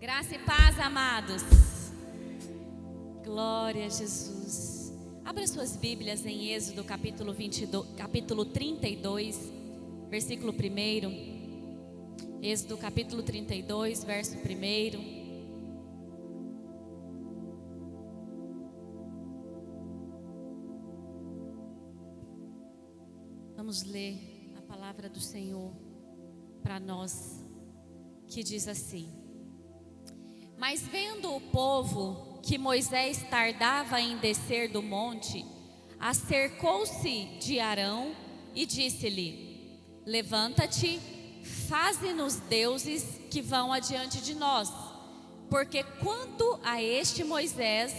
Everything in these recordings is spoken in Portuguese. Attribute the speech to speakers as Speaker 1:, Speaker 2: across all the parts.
Speaker 1: Graça e paz, amados. Glória a Jesus. Abra suas Bíblias em Êxodo capítulo 32, versículo 1. Êxodo capítulo 32, verso 1. Vamos ler a palavra do Senhor para nós, que diz assim: Mas vendo o povo que Moisés tardava em descer do monte, acercou-se de Arão e disse-lhe: Levanta-te, faze-nos deuses que vão adiante de nós, porque quanto a este Moisés,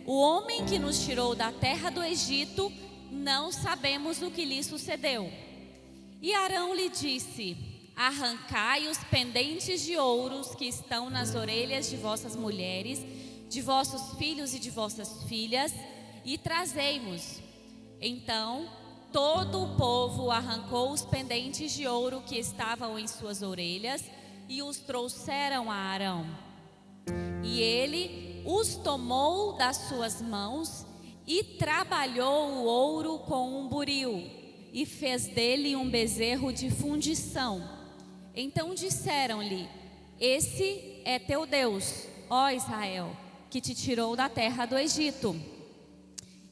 Speaker 1: o homem que nos tirou da terra do Egito, não sabemos o que lhe sucedeu. E Arão lhe disse: Arrancai os pendentes de ouros que estão nas orelhas de vossas mulheres, de vossos filhos e de vossas filhas, e trazei-mos. Então todo o povo arrancou os pendentes de ouro que estavam em suas orelhas e os trouxeram a Arão. E ele os tomou das suas mãos e trabalhou o ouro com um buril e fez dele um bezerro de fundição. Então disseram-lhe: Esse é teu Deus, ó Israel, que te tirou da terra do Egito.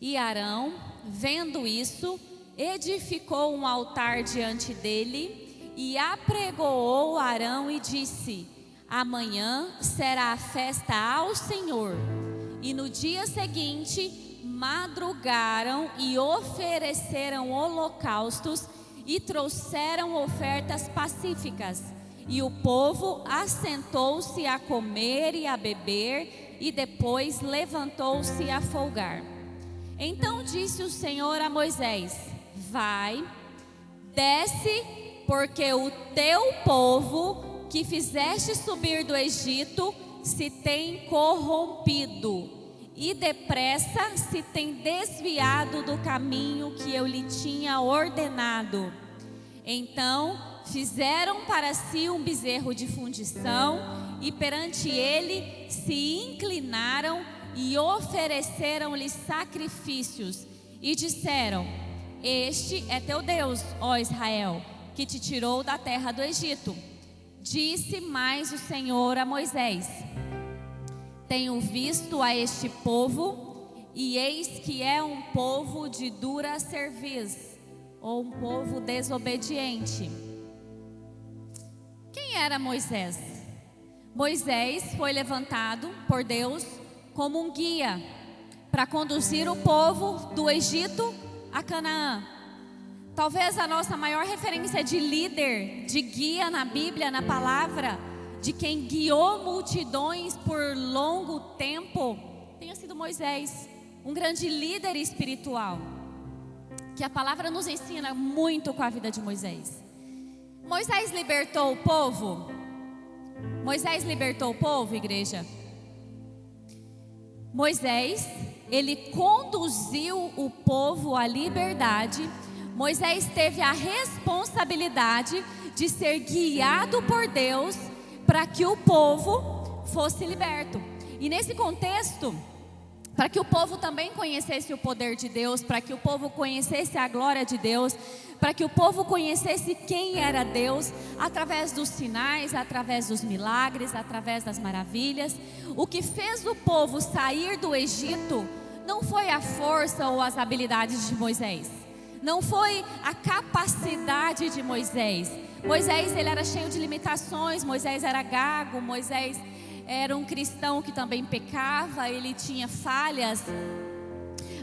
Speaker 1: E Arão, vendo isso, edificou um altar diante dele e apregoou Arão e disse: Amanhã será a festa ao Senhor. E no dia seguinte madrugaram e ofereceram holocaustos e trouxeram ofertas pacíficas. E o povo assentou-se a comer e a beber, e depois levantou-se a folgar. Então disse o Senhor a Moisés: Vai, desce, porque o teu povo que fizeste subir do Egito se tem corrompido, e depressa se tem desviado do caminho que eu lhe tinha ordenado. Então fizeram para si um bezerro de fundição, e perante ele se inclinaram e ofereceram-lhe sacrifícios, e disseram: Este é teu Deus, ó Israel, que te tirou da terra do Egito. Disse mais o Senhor a Moisés: Tenho visto a este povo, e eis que é um povo de dura cerviz, ou um povo desobediente. Quem era Moisés? Moisés foi levantado por Deus como um guia para conduzir o povo do Egito a Canaã. Talvez a nossa maior referência de líder, de guia na Bíblia, na palavra, de quem guiou multidões por longo tempo, tenha sido Moisés, um grande líder espiritual, que a palavra nos ensina muito com a vida de Moisés. Moisés libertou o povo? Moisés libertou o povo, igreja? Moisés, ele conduziu o povo à liberdade. Moisés teve a responsabilidade de ser guiado por Deus para que o povo fosse liberto. E nesse contexto, para que o povo também conhecesse o poder de Deus, para que o povo conhecesse a glória de Deus, para que o povo conhecesse quem era Deus, através dos sinais, através dos milagres, através das maravilhas. O que fez o povo sair do Egito não foi a força ou as habilidades de Moisés, não foi a capacidade de Moisés. Moisés, ele era cheio de limitações, Moisés era gago, Moisés era um cristão que também pecava, ele tinha falhas,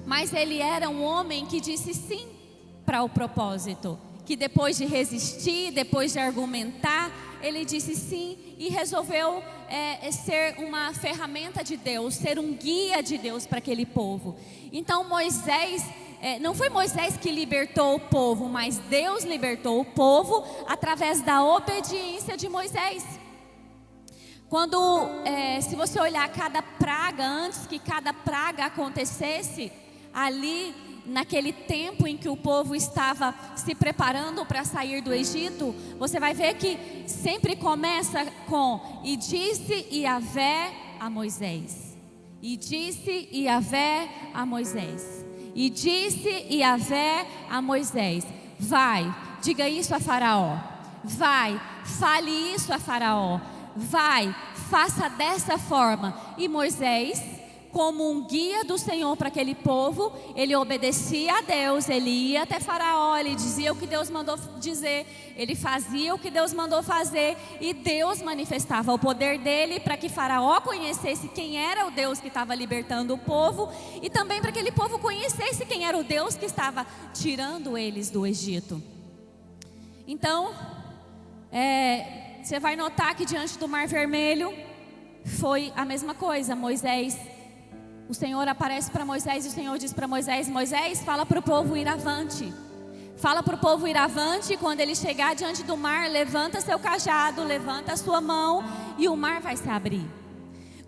Speaker 1: mas ele era um homem que disse sim para o propósito, que depois de resistir, depois de argumentar, ele disse sim e resolveu ser uma ferramenta de Deus, ser um guia de Deus para aquele povo. Então Moisés, não foi Moisés que libertou o povo, mas Deus libertou o povo através da obediência de Moisés. Quando, se você olhar cada praga, antes que cada praga acontecesse, ali naquele tempo em que o povo estava se preparando para sair do Egito, você vai ver que sempre começa com: e disse Yahvé a Moisés. E disse Yahvé a Moisés. E disse Yahvé a Moisés: vai, diga isso a Faraó. Vai, fale isso a Faraó. Vai, faça dessa forma. E Moisés, como um guia do Senhor para aquele povo, ele obedecia a Deus, ele ia até Faraó, ele dizia o que Deus mandou dizer, ele fazia o que Deus mandou fazer, e Deus manifestava o poder dele para que Faraó conhecesse quem era o Deus que estava libertando o povo, e também para que aquele povo conhecesse quem era o Deus que estava tirando eles do Egito. Então, você vai notar que diante do Mar Vermelho foi a mesma coisa. O Senhor aparece para Moisés e o Senhor diz para Moisés: Moisés, fala para o povo ir avante. Fala para o povo ir avante. Quando ele chegar diante do mar, levanta seu cajado, levanta a sua mão e o mar vai se abrir.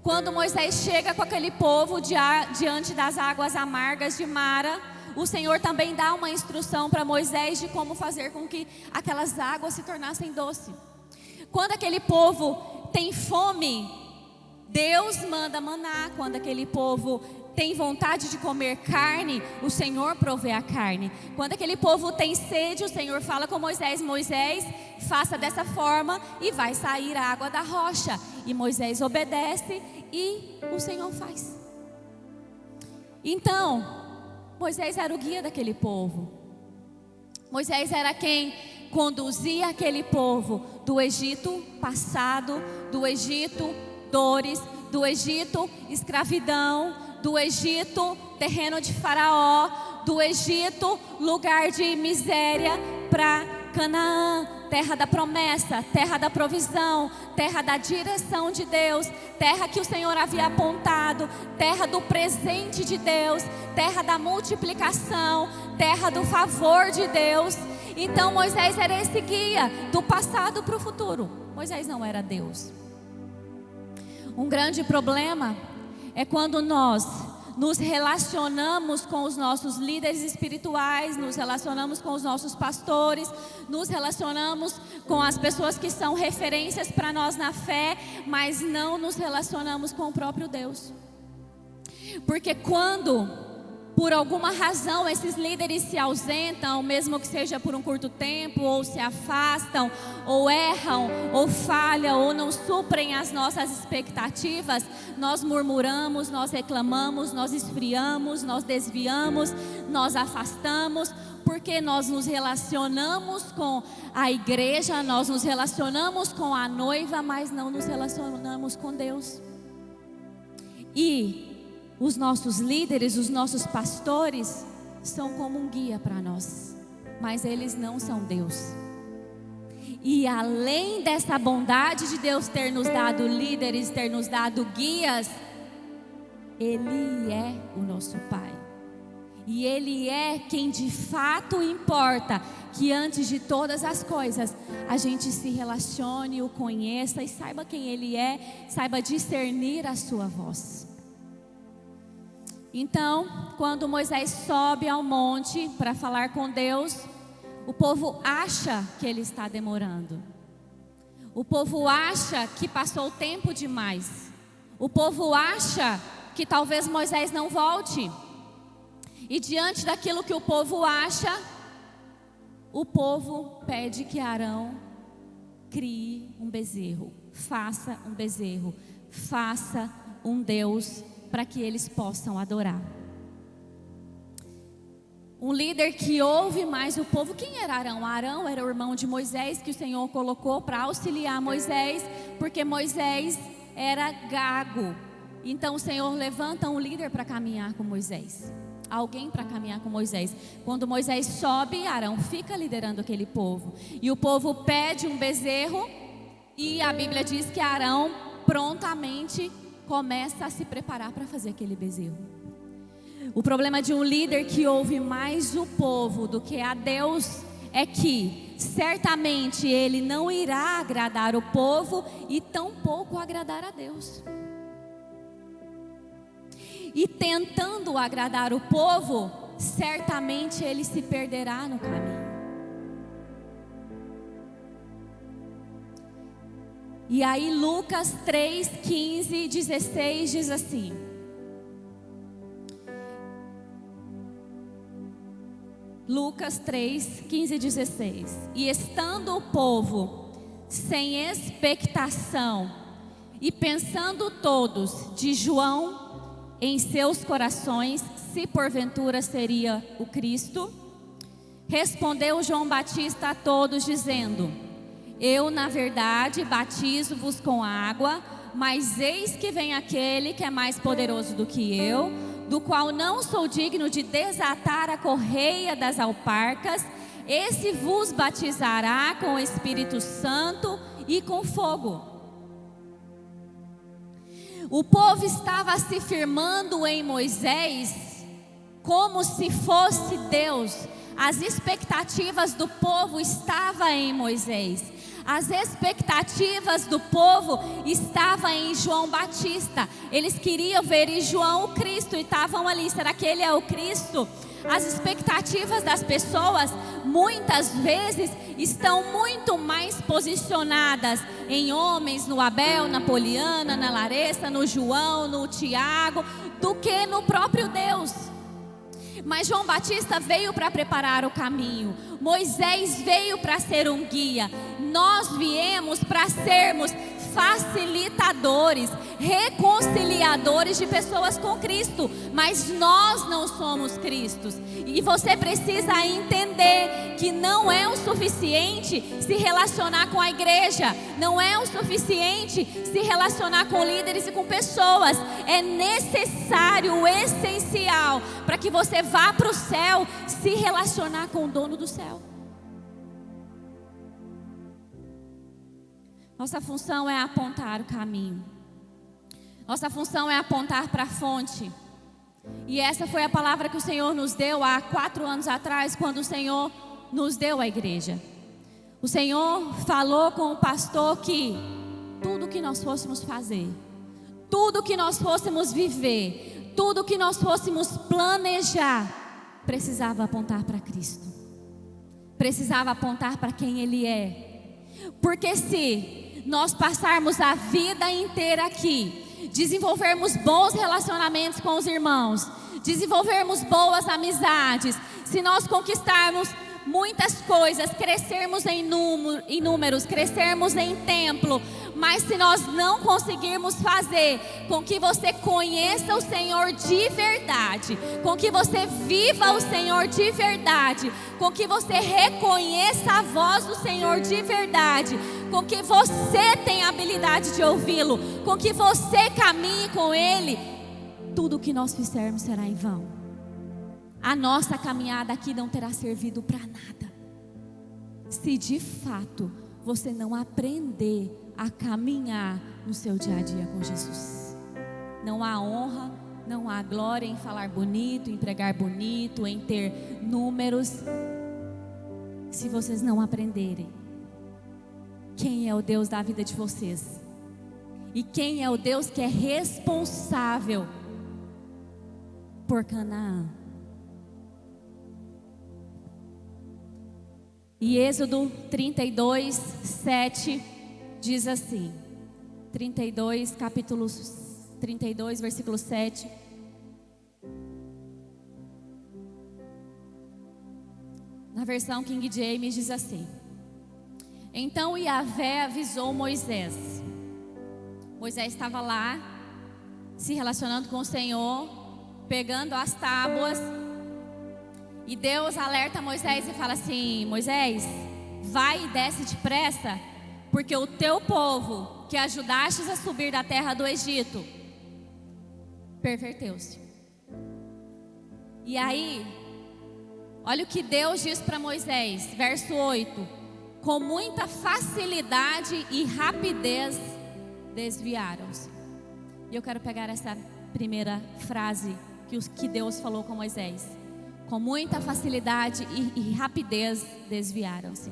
Speaker 1: Quando Moisés chega com aquele povo diante das águas amargas de Mara, o Senhor também dá uma instrução para Moisés de como fazer com que aquelas águas se tornassem doces. Quando aquele povo tem fome, Deus manda maná. Quando aquele povo tem vontade de comer carne, o Senhor provê a carne. Quando aquele povo tem sede, o Senhor fala com Moisés: Moisés, faça dessa forma e vai sair a água da rocha. E Moisés obedece e o Senhor faz. Então, Moisés era o guia daquele povo. Moisés era quem conduzia aquele povo do Egito passado, do Egito dores, do Egito escravidão, do Egito terreno de Faraó, do Egito lugar de miséria, para Canaã, terra da promessa, terra da provisão, terra da direção de Deus, terra que o Senhor havia apontado, terra do presente de Deus, terra da multiplicação, terra do favor de Deus. Então Moisés era esse guia do passado para o futuro. Moisés não era Deus. Um grande problema é quando nós nos relacionamos com os nossos líderes espirituais, nos relacionamos com os nossos pastores, nos relacionamos com as pessoas que são referências para nós na fé, mas não nos relacionamos com o próprio Deus. Porque quando por alguma razão esses líderes se ausentam, mesmo que seja por um curto tempo, ou se afastam, ou erram, ou falham, ou não suprem as nossas expectativas, nós murmuramos, nós reclamamos, nós esfriamos, nós desviamos, nós afastamos, porque nós nos relacionamos com a igreja, nós nos relacionamos com a noiva, mas não nos relacionamos com Deus. E os nossos líderes, os nossos pastores são como um guia para nós, mas eles não são Deus. E além dessa bondade de Deus ter nos dado líderes, ter nos dado guias, Ele é o nosso Pai. E Ele é quem de fato importa que antes de todas as coisas a gente se relacione, o conheça e saiba quem Ele é, saiba discernir a sua voz. Então, quando Moisés sobe ao monte para falar com Deus, o povo acha que ele está demorando. O povo acha que passou tempo demais. O povo acha que talvez Moisés não volte. E diante daquilo que o povo acha, o povo pede que Arão crie um bezerro, faça um bezerro, faça um Deus para que eles possam adorar. Um líder que ouve mais o povo. Quem era Arão? Arão era o irmão de Moisés, que o Senhor colocou para auxiliar Moisés, porque Moisés era gago. Então o Senhor levanta um líder para caminhar com Moisés, alguém para caminhar com Moisés. Quando Moisés sobe, Arão fica liderando aquele povo, e o povo pede um bezerro, e a Bíblia diz que Arão prontamente começa a se preparar para fazer aquele bezerro. O problema de um líder que ouve mais o povo do que a Deus é que certamente ele não irá agradar o povo e tampouco agradar a Deus. E tentando agradar o povo, certamente ele se perderá no caminho. E aí Lucas 3, 15 e 16 diz assim: Lucas 3, 15 e 16. E estando o povo sem expectação, e pensando todos de João em seus corações, se porventura seria o Cristo, respondeu João Batista a todos, dizendo: eu, na verdade, batizo-vos com água, mas eis que vem aquele que é mais poderoso do que eu, do qual não sou digno de desatar a correia das alparcas. Esse vos batizará com o Espírito Santo e com fogo. O povo estava se firmando em Moisés como se fosse Deus. As expectativas do povo estavam em Moisés. As expectativas do povo estavam em João Batista. Eles queriam ver em João o Cristo e estavam ali. Será que ele é o Cristo? As expectativas das pessoas muitas vezes estão muito mais posicionadas em homens, no Abel, na Poliana, na Larissa, no João, no Tiago, do que no próprio Deus. Mas João Batista veio para preparar o caminho. Moisés veio para ser um guia. Nós viemos para sermos facilitadores, reconciliadores de pessoas com Cristo. Mas nós não somos Cristos. E você precisa entender que não é o suficiente se relacionar com a igreja. Não é o suficiente se relacionar com líderes e com pessoas. É necessário, essencial, para que você vá para o céu, se relacionar com o dono do céu. Nossa função é apontar o caminho. Nossa função é apontar para a fonte. E essa foi a palavra que o Senhor nos deu há 4 anos atrás, quando o Senhor nos deu a igreja. O Senhor falou com o pastor que tudo que nós fôssemos fazer, tudo que nós fôssemos viver, tudo que nós fôssemos planejar, precisava apontar para Cristo. Precisava apontar para quem Ele é. Porque se nós passarmos a vida inteira aqui, desenvolvermos bons relacionamentos com os irmãos, desenvolvermos boas amizades, se nós conquistarmos muitas coisas, crescermos em números, crescermos em templo, mas se nós não conseguirmos fazer com que você conheça o Senhor de verdade, com que você viva o Senhor de verdade, com que você reconheça a voz do Senhor de verdade, com que você tenha a habilidade de ouvi-lo, com que você caminhe com Ele, tudo o que nós fizermos será em vão. A nossa caminhada aqui não terá servido para nada, se de fato você não aprender a caminhar no seu dia a dia com Jesus. Não há honra, não há glória em falar bonito, em pregar bonito, em ter números, se vocês não aprenderem quem é o Deus da vida de vocês e quem é o Deus que é responsável por Canaã. E Êxodo 32, 7 diz assim, capítulo 32, versículo 7. Na versão King James diz assim: então Yahvé avisou Moisés. Moisés estava lá, se relacionando com o Senhor, pegando as tábuas. E Deus alerta Moisés e fala assim: Moisés, vai e desce depressa, porque o teu povo, que ajudastes a subir da terra do Egito, perverteu-se. E aí, olha o que Deus diz para Moisés, verso 8: com muita facilidade e rapidez desviaram-se. E eu quero pegar essa primeira frase que Deus falou com Moisés. Com muita facilidade e rapidez desviaram-se.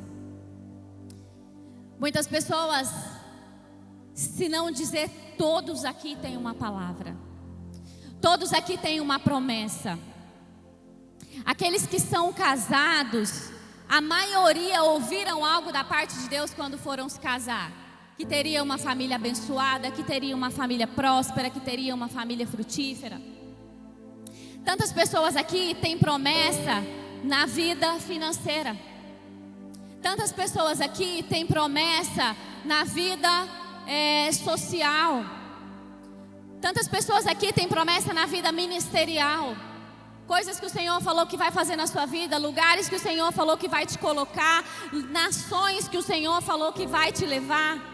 Speaker 1: Muitas pessoas, se não dizer todos aqui têm uma palavra, todos aqui têm uma promessa. Aqueles que são casados, a maioria ouviram algo da parte de Deus quando foram se casar. Que teria uma família abençoada, que teria uma família próspera, que teria uma família frutífera. Tantas pessoas aqui têm promessa na vida financeira. Tantas pessoas aqui têm promessa na vida social. Tantas pessoas aqui têm promessa na vida ministerial. Coisas que o Senhor falou que vai fazer na sua vida, lugares que o Senhor falou que vai te colocar, nações que o Senhor falou que vai te levar.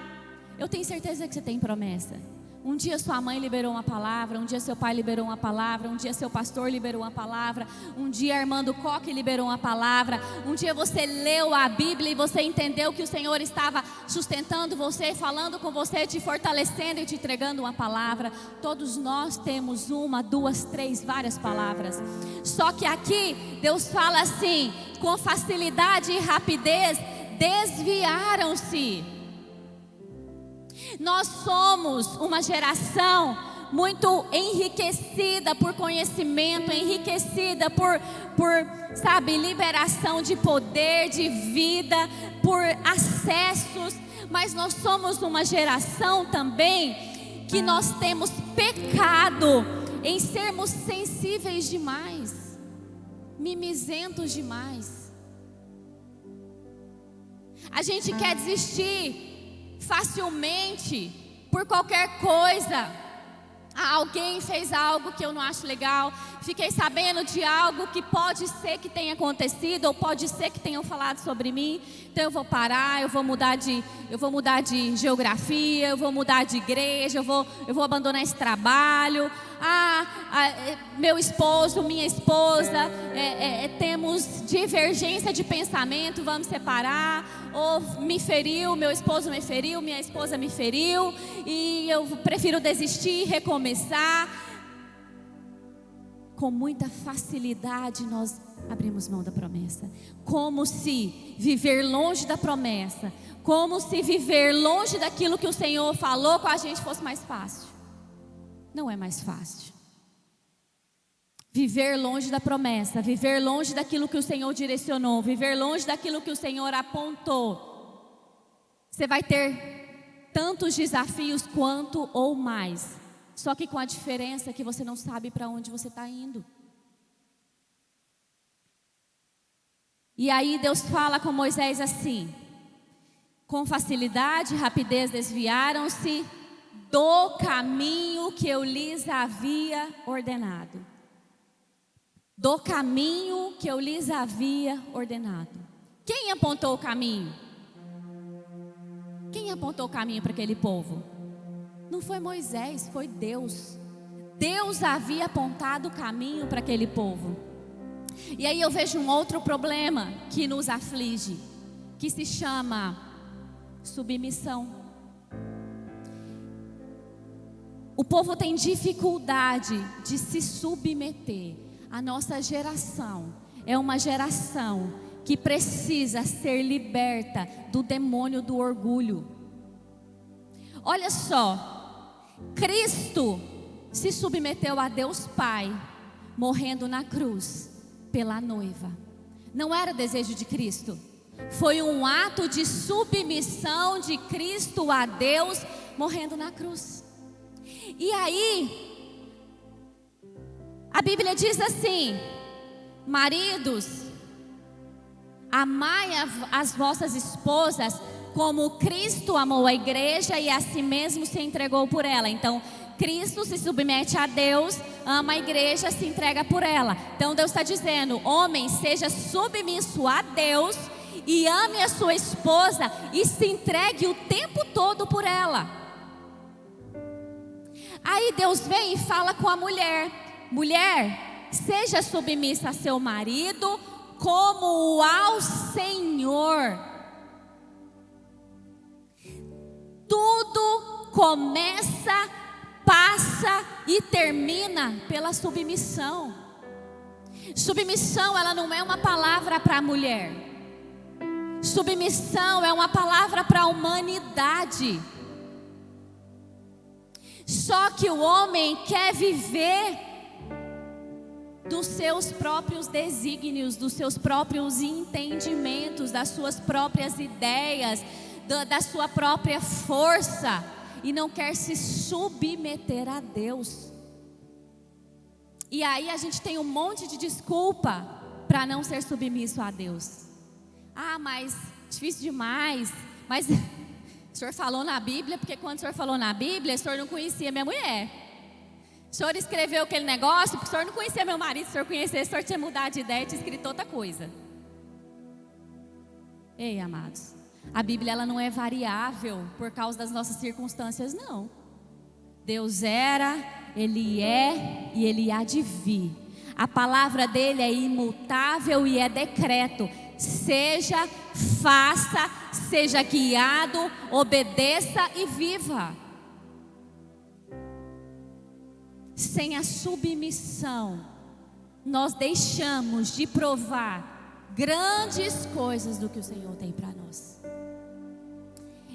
Speaker 1: Eu tenho certeza que você tem promessa. Um dia sua mãe liberou uma palavra, um dia seu pai liberou uma palavra, um dia seu pastor liberou uma palavra, um dia Armando Coque liberou uma palavra, um dia você leu a Bíblia e você entendeu que o Senhor estava sustentando você, falando com você, te fortalecendo e te entregando uma palavra. Todos nós temos uma, duas, três, várias palavras. Só que aqui Deus fala assim, com facilidade e rapidez, desviaram-se. Nós somos uma geração muito enriquecida por conhecimento, enriquecida por liberação de poder, de vida, por acessos. Mas nós somos uma geração também que nós temos pecado em sermos sensíveis demais, mimizentos demais. A gente quer desistir facilmente por qualquer coisa. Alguém fez algo que eu não acho legal, fiquei sabendo de algo que pode ser que tenha acontecido, ou pode ser que tenham falado sobre mim, então eu vou parar, eu vou mudar de geografia, eu vou mudar de igreja, eu vou abandonar esse trabalho. Meu esposo, minha esposa, temos divergência de pensamento, vamos separar. Ou me feriu, meu esposo me feriu, minha esposa me feriu, e eu prefiro desistir e recomeçar. Com muita facilidade nós abrimos mão da promessa, como se viver longe da promessa, como se viver longe daquilo que o Senhor falou com a gente fosse mais fácil. Não é mais fácil. Viver longe da promessa, viver longe daquilo que o Senhor direcionou, viver longe daquilo que o Senhor apontou. Você vai ter tantos desafios quanto ou mais, só que com a diferença que você não sabe para onde você está indo. E aí Deus fala com Moisés assim: com facilidade e rapidez desviaram-se do caminho que eu lhes havia ordenado. Do caminho que eu lhes havia ordenado. Quem apontou o caminho? Quem apontou o caminho para aquele povo? Não foi Moisés, foi Deus. Deus havia apontado o caminho para aquele povo. E aí eu vejo um outro problema que nos aflige, que se chama submissão. O povo tem dificuldade de se submeter. A nossa geração é uma geração que precisa ser liberta do demônio do orgulho. Olha só, Cristo se submeteu a Deus Pai, morrendo na cruz pela noiva. Não era desejo de Cristo, foi um ato de submissão de Cristo a Deus, morrendo na cruz. E aí a Bíblia diz assim: maridos, amai as vossas esposas como Cristo amou a igreja e a si mesmo se entregou por ela. Então Cristo se submete a Deus, ama a igreja, se entrega por ela. Então Deus está dizendo: homem, seja submisso a Deus e ame a sua esposa e se entregue o tempo todo por ela. Aí Deus vem e fala com a mulher: mulher, seja submissa a seu marido como ao Senhor. Tudo começa, passa e termina pela submissão. Submissão, ela não é uma palavra para a mulher. Submissão é uma palavra para a humanidade. Só que o homem quer viver dos seus próprios desígnios, dos seus próprios entendimentos, das suas próprias ideias, da sua própria força, e não quer se submeter a Deus. E aí a gente tem um monte de desculpa para não ser submisso a Deus. Ah, mas difícil demais. Mas o senhor falou na Bíblia, porque quando o senhor falou na Bíblia, o senhor não conhecia minha mulher. O senhor escreveu aquele negócio, porque o senhor não conhecia meu marido. Se o senhor conhecesse, o senhor tinha mudado de ideia e tinha escrito outra coisa. Ei, amados, a Bíblia ela não é variável por causa das nossas circunstâncias, não. Deus era, Ele é e Ele há de vir. A palavra dele é imutável e é decreto. Seja, faça, seja guiado, obedeça e viva. Sem a submissão, nós deixamos de provar grandes coisas do que o Senhor tem para nós.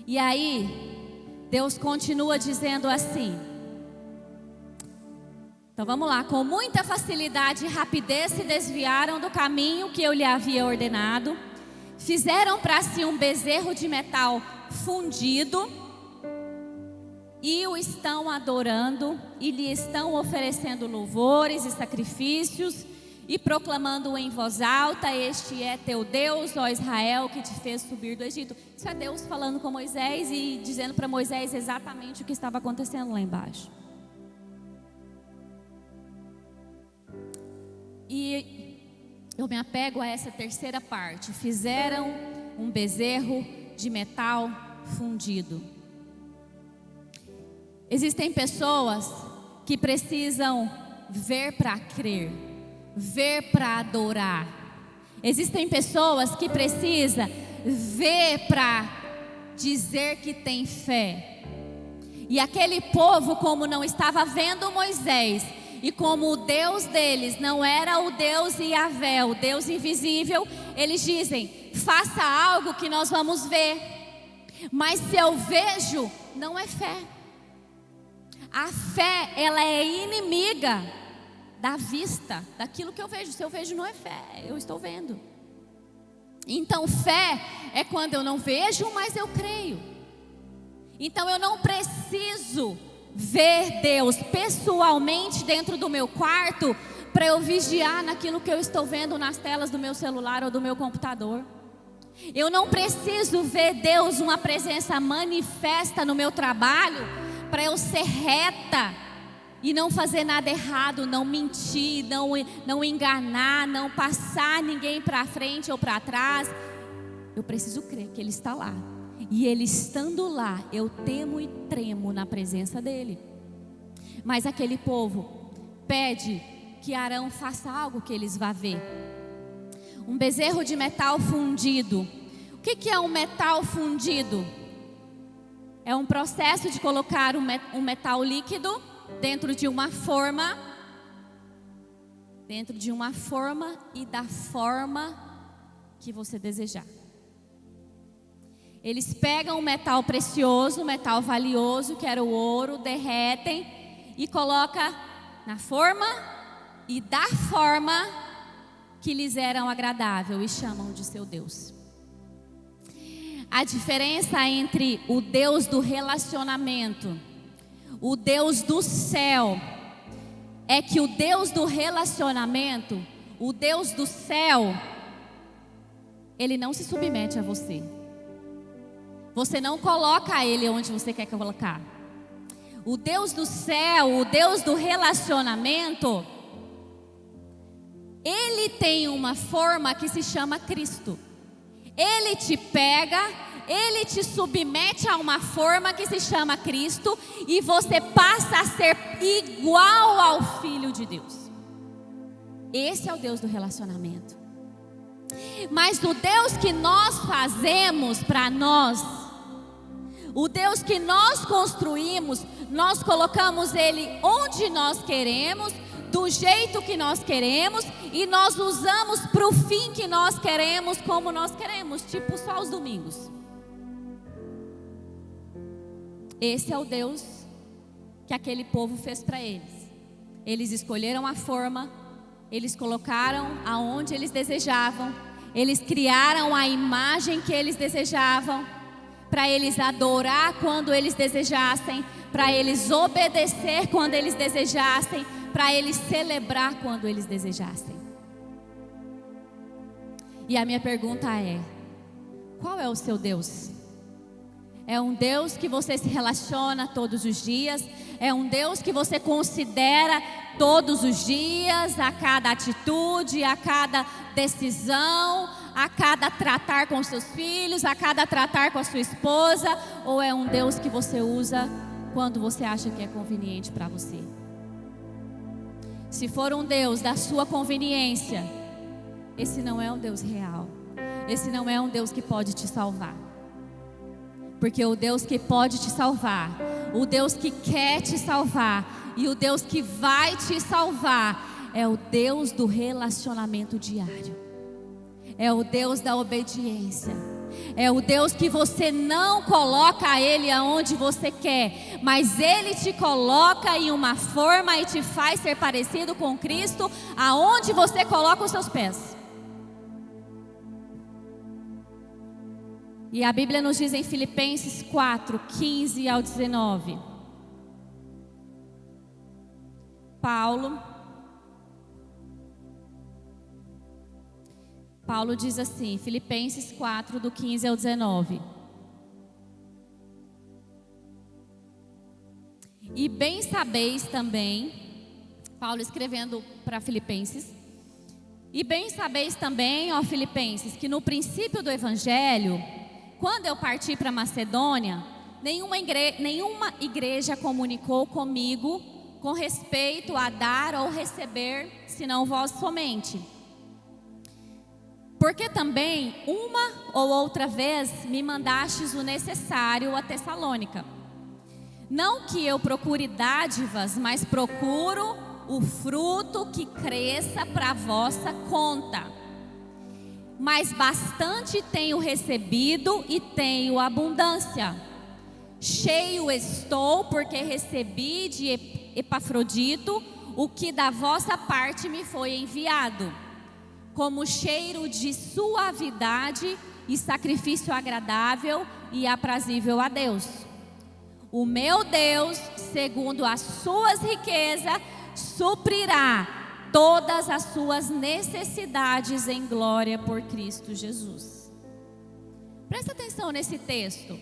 Speaker 1: E aí, Deus continua dizendo assim. Então vamos lá, com muita facilidade e rapidez se desviaram do caminho que eu lhe havia ordenado, fizeram para si um bezerro de metal fundido, e o estão adorando, e lhe estão oferecendo louvores e sacrifícios, e proclamando em voz alta: este é teu Deus, ó Israel, que te fez subir do Egito. Isso é Deus falando com Moisés e dizendo para Moisés exatamente o que estava acontecendo lá embaixo. E eu me apego a essa terceira parte. Fizeram um bezerro de metal fundido. Existem pessoas que precisam ver para crer, ver para adorar. Existem pessoas que precisam ver para dizer que tem fé. E aquele povo, como não estava vendo Moisés, e como o Deus deles não era o Deus Yahvé, o Deus invisível, eles dizem: faça algo que nós vamos ver. Mas se eu vejo, não é fé. A fé, ela é inimiga da vista, daquilo que eu vejo. Se eu vejo, não é fé, eu estou vendo. Então fé é quando eu não vejo, mas eu creio. Então eu não preciso ver Deus pessoalmente dentro do meu quarto para eu vigiar naquilo que eu estou vendo nas telas do meu celular ou do meu computador. Eu não preciso ver Deus, uma presença manifesta no meu trabalho, para eu ser reta e não fazer nada errado, não mentir, não enganar, não passar ninguém para frente ou para trás. Eu preciso crer que Ele está lá. E Ele estando lá, eu temo e tremo na presença dEle. Mas aquele povo pede que Arão faça algo que eles vão ver. Um bezerro de metal fundido. O que é um metal fundido? É um processo de colocar um metal líquido dentro de uma forma. Dentro de uma forma e da forma que você desejar. Eles pegam um metal precioso, um metal valioso, que era o ouro, derretem e colocam na forma e da forma que lhes eram agradável e chamam de seu Deus. A diferença entre o Deus do relacionamento, o Deus do céu, é que o Deus do relacionamento, o Deus do céu, Ele não se submete a você. Você não coloca Ele onde você quer colocar. O Deus do céu, o Deus do relacionamento, Ele tem uma forma que se chama Cristo. Ele te pega, Ele te submete a uma forma que se chama Cristo, e você passa a ser igual ao Filho de Deus. Esse é o Deus do relacionamento. Mas o Deus que nós fazemos para nós, o Deus que nós construímos, nós colocamos Ele onde nós queremos, do jeito que nós queremos, e nós usamos para o fim que nós queremos, como nós queremos, tipo só os domingos. Esse é o Deus que aquele povo fez para eles. Eles escolheram a forma eles colocaram aonde eles desejavam, eles criaram a imagem que eles desejavam, para eles adorar quando eles desejassem, para eles obedecer quando eles desejassem, para eles celebrar quando eles desejassem. E a minha pergunta é: qual é o seu Deus? É um Deus que você se relaciona todos os dias? É um Deus que você considera todos os dias, a cada atitude, a cada decisão, a cada tratar com seus filhos, a cada tratar com a sua esposa? Ou é um Deus que você usa quando você acha que é conveniente para você? Se for um Deus da sua conveniência, esse não é um Deus real. Esse não é um Deus que pode te salvar. Porque o Deus que pode te salvar, o Deus que quer te salvar e o Deus que vai te salvar é o Deus do relacionamento diário. É o Deus da obediência. É o Deus que você não coloca Ele aonde você quer, mas Ele te coloca em uma forma e te faz ser parecido com Cristo aonde você coloca os seus pés. E a Bíblia nos diz em Filipenses 4, 15 ao 19. Paulo diz assim, Filipenses 4, do 15 ao 19. E bem sabeis também, Paulo escrevendo para Filipenses, e bem sabeis também, ó Filipenses, que no princípio do Evangelho, quando eu parti para Macedônia, nenhuma igreja comunicou comigo com respeito a dar ou receber, senão vós somente. Porque também uma ou outra vez me mandastes o necessário a Tessalônica. Não que eu procure dádivas, mas procuro o fruto que cresça para a vossa conta. Mas bastante tenho recebido e tenho abundância. Cheio estou, porque recebi de Epafrodito o que da vossa parte me foi enviado, como cheiro de suavidade e sacrifício agradável e aprazível a Deus. O meu Deus, segundo as suas riquezas, suprirá todas as suas necessidades em glória por Cristo Jesus. Presta atenção nesse texto.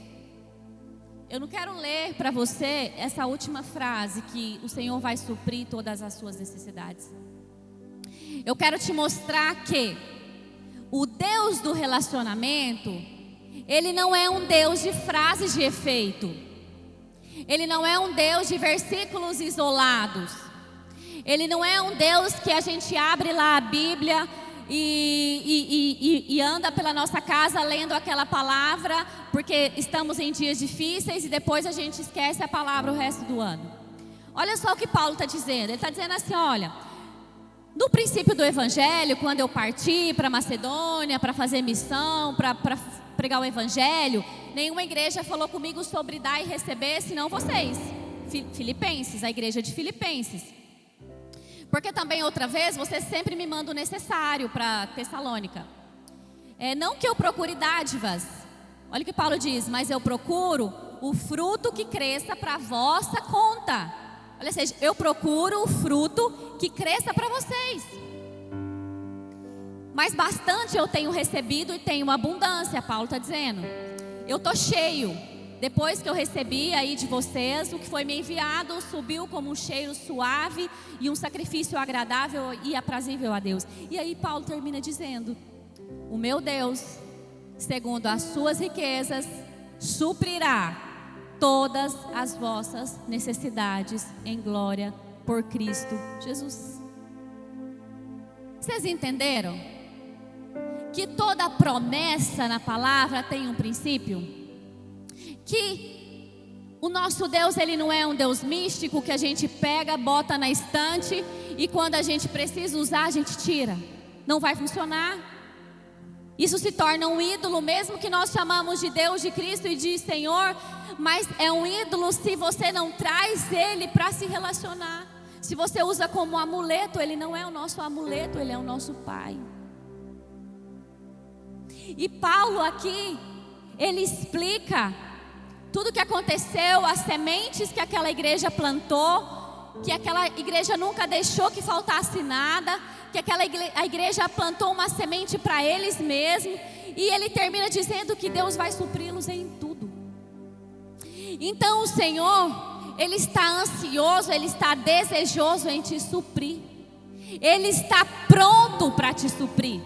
Speaker 1: Eu não quero ler para você essa última frase, que o Senhor vai suprir todas as suas necessidades. Eu quero te mostrar que o Deus do relacionamento, Ele não é um Deus de frases de efeito. Ele não é um Deus de versículos isolados. Ele não é um Deus que a gente abre lá a Bíblia e anda pela nossa casa lendo aquela palavra, porque estamos em dias difíceis e depois a gente esquece a palavra o resto do ano. Olha só o que Paulo está dizendo. Ele está dizendo assim, olha, no princípio do Evangelho, quando eu parti para Macedônia, para fazer missão, para pregar o Evangelho, nenhuma igreja falou comigo sobre dar e receber, senão vocês, Filipenses, a igreja de Filipenses. Porque também outra vez, você sempre me manda o necessário para Tessalônica. Não que eu procure dádivas, olha o que Paulo diz, mas eu procuro o fruto que cresça para a vossa conta. Olha, seja, eu procuro o fruto que cresça para vocês. Mas bastante eu tenho recebido e tenho abundância, Paulo está dizendo. Eu estou cheio. Depois que eu recebi aí de vocês, o que foi me enviado subiu como um cheiro suave e um sacrifício agradável e aprazível a Deus. E aí Paulo termina dizendo: o meu Deus, segundo as suas riquezas, suprirá todas as vossas necessidades em glória por Cristo Jesus. Vocês entenderam? Que toda promessa na palavra tem um princípio? Que o nosso Deus, Ele não é um Deus místico que a gente pega, bota na estante e quando a gente precisa usar, a gente tira. Não vai funcionar. Isso se torna um ídolo, mesmo que nós chamamos de Deus, de Cristo e de Senhor, mas é um ídolo se você não traz Ele para se relacionar. Se você usa como amuleto, Ele não é o nosso amuleto, Ele é o nosso Pai. E Paulo aqui, ele explica tudo o que aconteceu, as sementes que aquela igreja plantou, que aquela igreja nunca deixou que faltasse nada, que a igreja plantou uma semente para eles mesmos, e ele termina dizendo que Deus vai supri-los em tudo. Então o Senhor, Ele está ansioso, Ele está desejoso em te suprir, Ele está pronto para te suprir.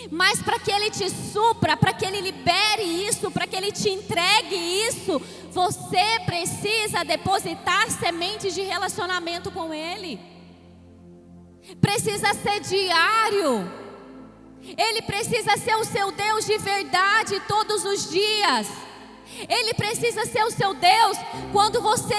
Speaker 1: Mas para que Ele te supra, para que Ele libere isso, para que Ele te entregue isso, você precisa depositar sementes de relacionamento com Ele. Precisa ser diário. Ele precisa ser o seu Deus de verdade todos os dias. Ele precisa ser o seu Deus quando você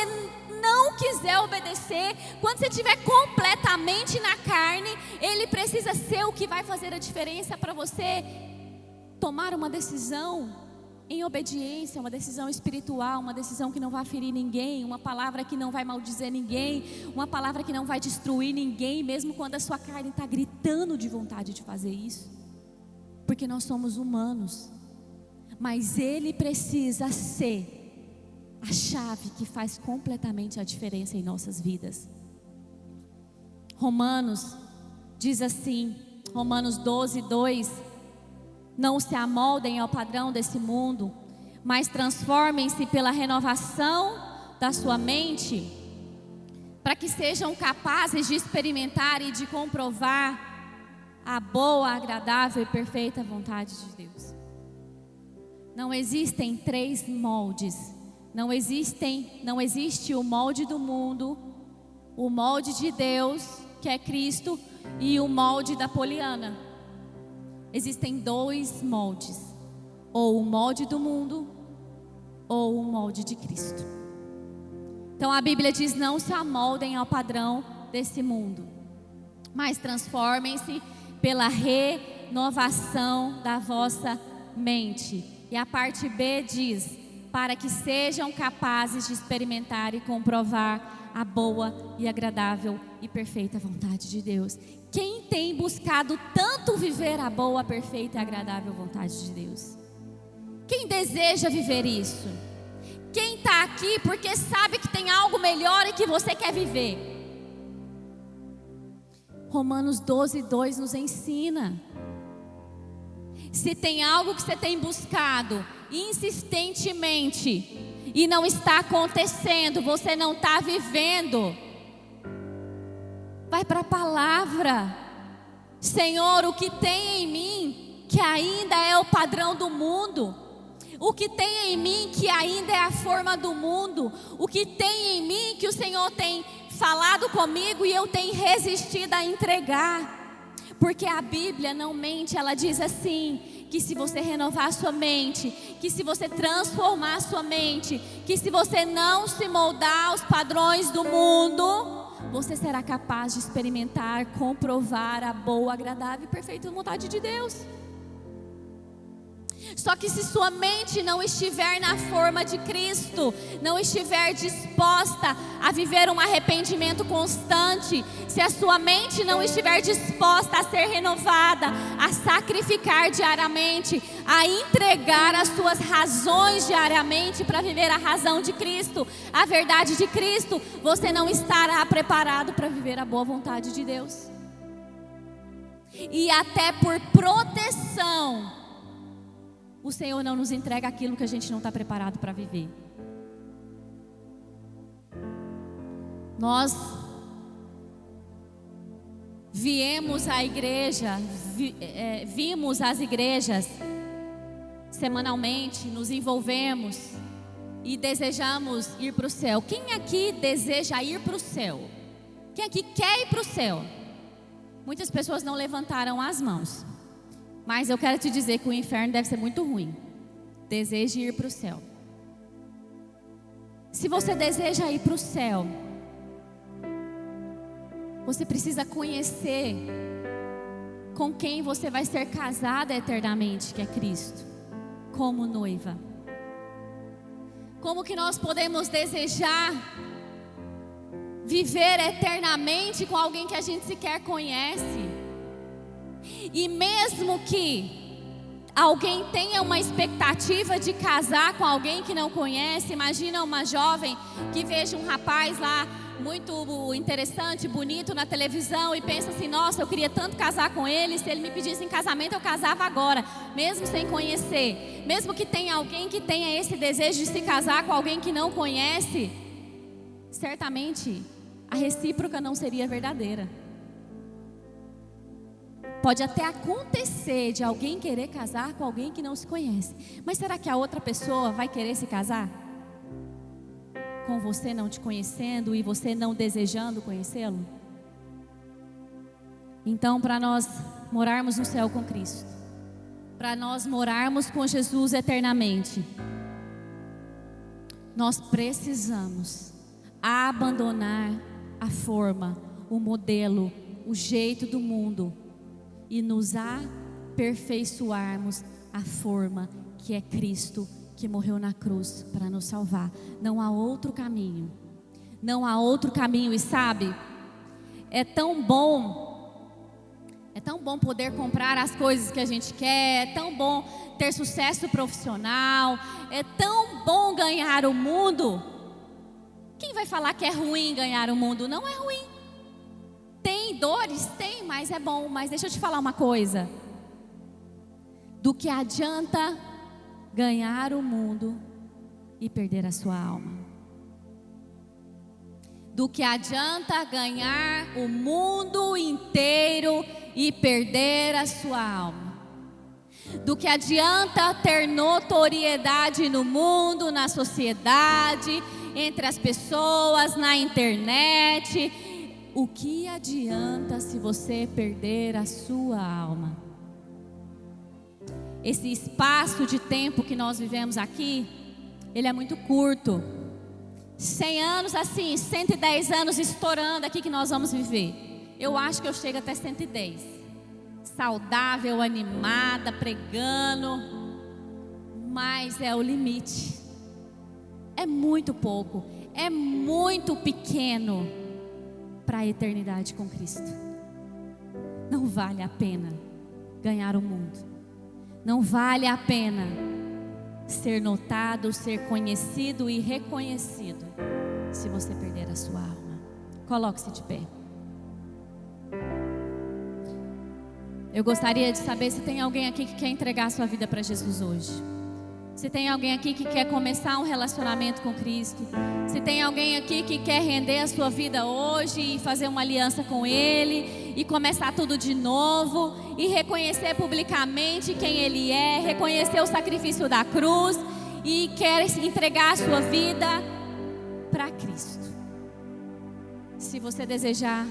Speaker 1: não quiser obedecer, quando você estiver completamente na carne. Ele precisa ser o que vai fazer a diferença para você tomar uma decisão em obediência, uma decisão espiritual, uma decisão que não vai ferir ninguém, uma palavra que não vai maldizer ninguém, uma palavra que não vai destruir ninguém, mesmo quando a sua carne está gritando de vontade de fazer isso, porque nós somos humanos. Mas Ele precisa ser a chave que faz completamente a diferença em nossas vidas. Romanos diz assim, Romanos 12:2: não se amoldem ao padrão desse mundo, mas transformem-se pela renovação da sua mente, para que sejam capazes de experimentar e de comprovar a boa, agradável e perfeita vontade de Deus. Não existem três moldes. Não existe o molde do mundo, o molde de Deus, que é Cristo, e o molde da Poliana. Existem dois moldes: ou o molde do mundo, ou o molde de Cristo. Então a Bíblia diz: não se amoldem ao padrão desse mundo, mas transformem-se pela renovação da vossa mente. E a parte B diz: para que sejam capazes de experimentar e comprovar a boa e agradável e perfeita vontade de Deus. Quem tem buscado tanto viver a boa, perfeita e agradável vontade de Deus? Quem deseja viver isso? Quem está aqui porque sabe que tem algo melhor e que você quer viver? Romanos 12:2 nos ensina. Se tem algo que você tem buscado insistentemente e não está acontecendo, você não está vivendo, vai para a palavra. Senhor, o que tem em mim que ainda é o padrão do mundo? O que tem em mim que ainda é a forma do mundo? O que tem em mim que o Senhor tem falado comigo e eu tenho resistido a entregar? Porque a Bíblia não mente, ela diz assim, que se você renovar a sua mente, que se você transformar a sua mente, que se você não se moldar aos padrões do mundo, você será capaz de experimentar, comprovar a boa, agradável e perfeita vontade de Deus. Só que se sua mente não estiver na forma de Cristo, não estiver disposta a viver um arrependimento constante, se a sua mente não estiver disposta a ser renovada, a sacrificar diariamente, a entregar as suas razões diariamente para viver a razão de Cristo, a verdade de Cristo, você não estará preparado para viver a boa vontade de Deus. E até por proteção, o Senhor não nos entrega aquilo que a gente não está preparado para viver. Nós viemos à igreja, vimos as igrejas semanalmente, nos envolvemos e desejamos ir para o céu. Quem aqui deseja ir para o céu? Quem aqui quer ir para o céu? Muitas pessoas não levantaram as mãos. Mas eu quero te dizer que o inferno deve ser muito ruim. Deseje ir para o céu. Se você deseja ir para o céu, você precisa conhecer com quem você vai ser casada eternamente, que é Cristo, como noiva. Como que nós podemos desejar viver eternamente com alguém que a gente sequer conhece. E mesmo que alguém tenha uma expectativa de casar com alguém que não conhece, imagina uma jovem que veja um rapaz lá muito interessante, bonito na televisão e pensa assim: nossa, eu queria tanto casar com ele, se ele me pedisse em casamento eu casava agora, mesmo sem conhecer. Mesmo que tenha alguém que tenha esse desejo de se casar com alguém que não conhece, certamente a recíproca não seria verdadeira. Pode até acontecer de alguém querer casar com alguém que não se conhece, mas será que a outra pessoa vai querer se casar com você não te conhecendo e você não desejando conhecê-lo? Então, para nós morarmos no céu com Cristo, para nós morarmos com Jesus eternamente, nós precisamos abandonar a forma, o modelo, o jeito do mundo e nos aperfeiçoarmos à forma que é Cristo, que morreu na cruz para nos salvar. Não há outro caminho. Não há outro caminho. E sabe, é tão bom poder comprar as coisas que a gente quer, é tão bom ter sucesso profissional, é tão bom ganhar o mundo. Quem vai falar que é ruim ganhar o mundo? Não é ruim. Tem dores? Tem, mas é bom. Mas deixa eu te falar uma coisa. Do que adianta ganhar o mundo e perder a sua alma? Do que adianta ganhar o mundo inteiro e perder a sua alma? Do que adianta ter notoriedade no mundo, na sociedade, entre as pessoas, na internet? O que adianta se você perder a sua alma? Esse espaço de tempo que nós vivemos aqui, ele é muito curto. 100 anos assim, 110 anos estourando aqui que nós vamos viver. Eu acho que eu chego até 110. Saudável, animada, pregando. Mas é o limite. É muito pouco. É muito pequeno para a eternidade com Cristo. Não vale a pena ganhar o mundo. Não vale a pena ser notado, ser conhecido e reconhecido se você perder a sua alma. Coloque-se de pé. Eu gostaria de saber se tem alguém aqui que quer entregar a sua vida para Jesus hoje. Se tem alguém aqui que quer começar um relacionamento com Cristo. Se tem alguém aqui que quer render a sua vida hoje e fazer uma aliança com Ele e começar tudo de novo e reconhecer publicamente quem Ele é, reconhecer o sacrifício da cruz e quer entregar a sua vida para Cristo. Se você desejar,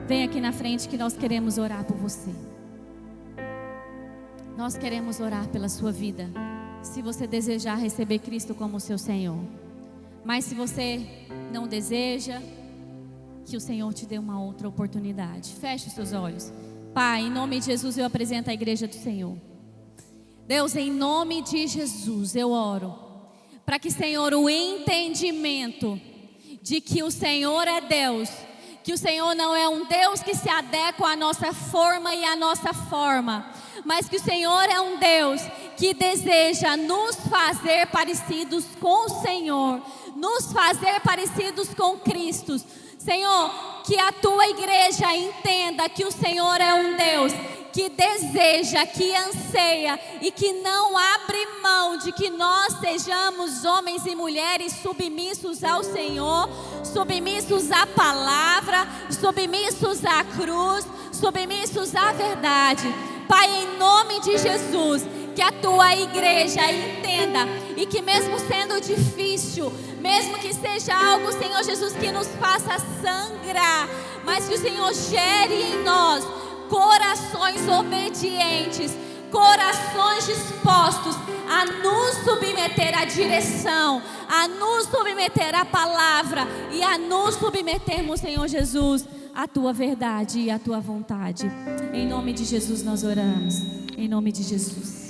Speaker 1: vem aqui na frente que nós queremos orar por você. Nós queremos orar pela sua vida. Se você desejar receber Cristo como seu Senhor. Mas se você não deseja, que o Senhor te dê uma outra oportunidade. Feche os seus olhos. Pai, em nome de Jesus eu apresento a igreja do Senhor. Deus, em nome de Jesus eu oro para que, Senhor, o entendimento de que o Senhor é Deus, que o Senhor não é um Deus que se adequa à nossa forma e à nossa forma, mas que o Senhor é um Deus que deseja nos fazer parecidos com o Senhor, nos fazer parecidos com Cristo. Senhor, que a tua igreja entenda que o Senhor é um Deus que deseja, que anseia e que não abre mão de que nós sejamos homens e mulheres submissos ao Senhor, submissos à palavra, submissos à cruz, submissos à verdade. Pai, em nome de Jesus, que a tua igreja entenda e que mesmo sendo difícil, mesmo que seja algo, Senhor Jesus, que nos faça sangrar, mas que o Senhor gere em nós corações obedientes, corações dispostos a nos submeter à direção, a nos submeter à palavra e a nos submetermos, Senhor Jesus, à tua verdade e à tua vontade. Em nome de Jesus nós oramos. Em nome de Jesus.